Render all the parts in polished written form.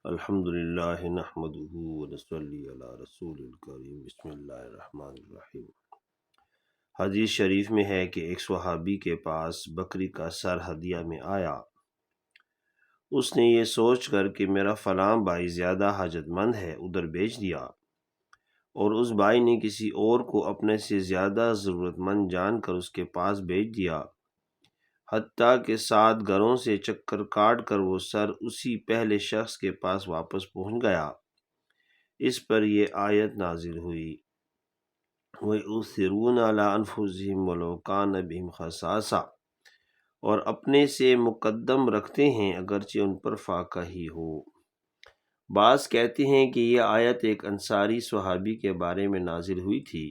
الحمدللہ نحمدہ ونصلی علی رسول الکریم بسم اللہ الرحمن الرحیم۔ حدیث شریف میں ہے کہ ایک صحابی کے پاس بکری کا سر ہدیہ میں آیا۔ اس نے یہ سوچ کر کہ میرا فلاں بھائی زیادہ حاجت مند ہے ادھر بیچ دیا، اور اس بھائی نے کسی اور کو اپنے سے زیادہ ضرورت مند جان کر اس کے پاس بیچ دیا، حتیٰ کہ 7 گھروں سے چکر کاٹ کر وہ سر اسی پہلے شخص کے پاس واپس پہنچ گیا۔ اس پر یہ آیت نازل ہوئی، وَيُؤْثِرُونَ عَلَىٰ أَنفُسِهِمْ وَلَوْ كَانَ بِهِمْ خَصَاصَةٌ، اور اپنے سے مقدم رکھتے ہیں اگرچہ ان پر فاقہ ہی ہو۔ بعض کہتے ہیں کہ یہ آیت ایک انصاری صحابی کے بارے میں نازل ہوئی تھی،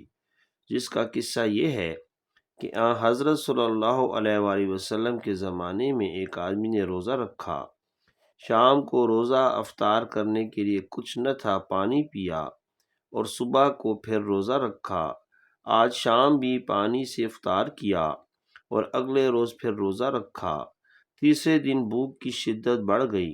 جس کا قصہ یہ ہے کہ حضرت صلی اللہ علیہ وآلہ وسلم کے زمانے میں ایک آدمی نے روزہ رکھا۔ شام کو روزہ افطار کرنے کے لیے کچھ نہ تھا، پانی پیا، اور صبح کو پھر روزہ رکھا۔ آج شام بھی پانی سے افطار کیا اور اگلے روز پھر روزہ رکھا۔ تیسرے دن بھوک کی شدت بڑھ گئی۔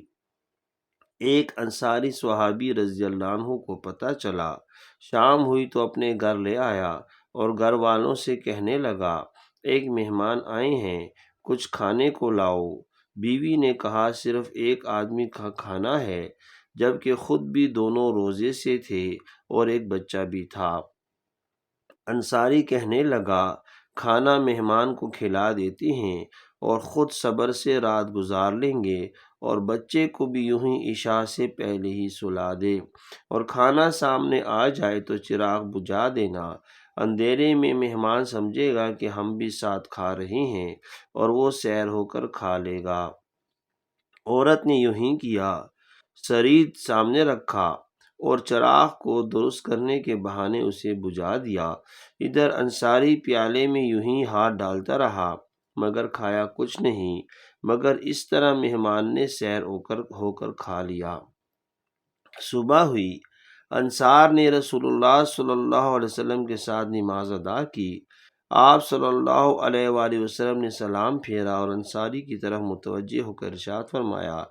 ایک انصاری صحابی رضی اللہ عنہ کو پتہ چلا، شام ہوئی تو اپنے گھر لے آیا اور گھر والوں سے کہنے لگا، ایک مہمان آئے ہیں، کچھ کھانے کو لاؤ۔ بیوی نے کہا، صرف ایک آدمی کا کھانا ہے، جبکہ خود بھی دونوں روزے سے تھے اور ایک بچہ بھی تھا۔ انصاری کہنے لگا، کھانا مہمان کو کھلا دیتے ہیں اور خود صبر سے رات گزار لیں گے، اور بچے کو بھی یوں ہی عشاء سے پہلے ہی سلا دے، اور کھانا سامنے آ جائے تو چراغ بجھا دینا۔ اندھیرے میں مہمان سمجھے گا کہ ہم بھی ساتھ کھا رہے ہیں اور وہ سیر ہو کر کھا لے گا۔ عورت نے یوں ہی کیا، ثرید سامنے رکھا اور چراغ کو درست کرنے کے بہانے اسے بجھا دیا۔ ادھر انصاری پیالے میں یوں ہی ہاتھ ڈالتا رہا مگر کھایا کچھ نہیں، مگر اس طرح مہمان نے سیر ہو کر کھا لیا۔ صبح ہوئی، انصار نے رسول اللہ صلی اللہ علیہ وسلم کے ساتھ نماز ادا کی۔ آپ صلی اللہ علیہ وآلہ وسلم نے سلام پھیرا اور انصاری کی طرف متوجہ ہو کر ارشاد فرمایا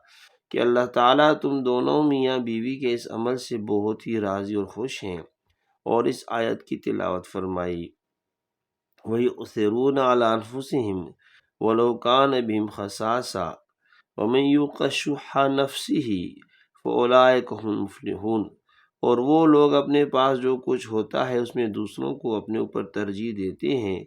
کہ اللہ تعالیٰ تم دونوں میاں بیوی کے اس عمل سے بہت ہی راضی اور خوش ہیں، اور اس آیت کی تلاوت فرمائی، وَيُؤْثِرُونَ عَلَىٰ أَنفُسِهِمْ وَلَوْ كَانَ بِهِمْ خَصَاصَةٌ وَمَن يُوقَ شُحَّ نَفْسِهِ فَأُولَٰئِكَ هُمُ الْمُفْلِحُونَ، اور وہ لوگ اپنے پاس جو کچھ ہوتا ہے اس میں دوسروں کو اپنے اوپر ترجیح دیتے ہیں،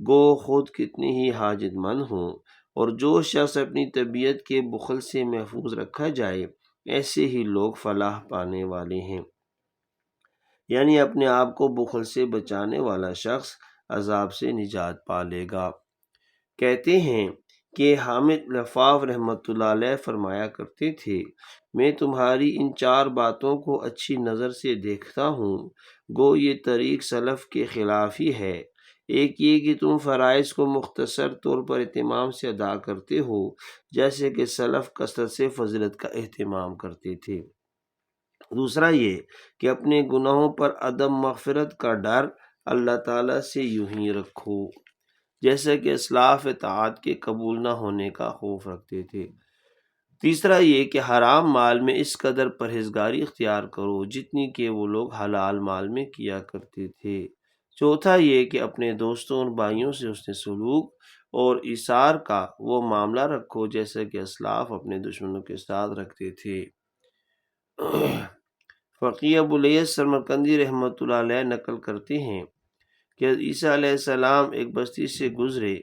گو خود کتنے ہی حاجت مند ہوں، اور جو شخص اپنی طبیعت کے بخل سے محفوظ رکھا جائے ایسے ہی لوگ فلاح پانے والے ہیں۔ یعنی اپنے آپ کو بخل سے بچانے والا شخص عذاب سے نجات پا لے گا۔ کہتے ہیں کہ حامد لفاف رحمۃ اللہ علیہ فرمایا کرتے تھے، میں تمہاری ان 4 باتوں کو اچھی نظر سے دیکھتا ہوں، گو یہ طریق سلف کے خلاف ہی ہے۔ ایک یہ کہ تم فرائض کو مختصر طور پر اہتمام سے ادا کرتے ہو، جیسے کہ سلف کثرت سے فضیلت کا اہتمام کرتے تھے۔ دوسرا یہ کہ اپنے گناہوں پر عدم مغفرت کا ڈر اللہ تعالیٰ سے یوں ہی رکھو، جیسے کہ اسلاف اطاعت کے قبول نہ ہونے کا خوف رکھتے تھے۔ تیسرا یہ کہ حرام مال میں اس قدر پرہیزگاری اختیار کرو جتنی کہ وہ لوگ حلال مال میں کیا کرتے تھے۔ چوتھا یہ کہ اپنے دوستوں اور بھائیوں سے حسن سلوک اور ایثار کا وہ معاملہ رکھو جیسا کہ اسلاف اپنے دشمنوں کے ساتھ رکھتے تھے۔ فقی ابوالعیس سمرقندی رحمۃ اللہ علیہ نقل کرتے ہیں کہ عیسیٰ علیہ السلام ایک بستی سے گزرے،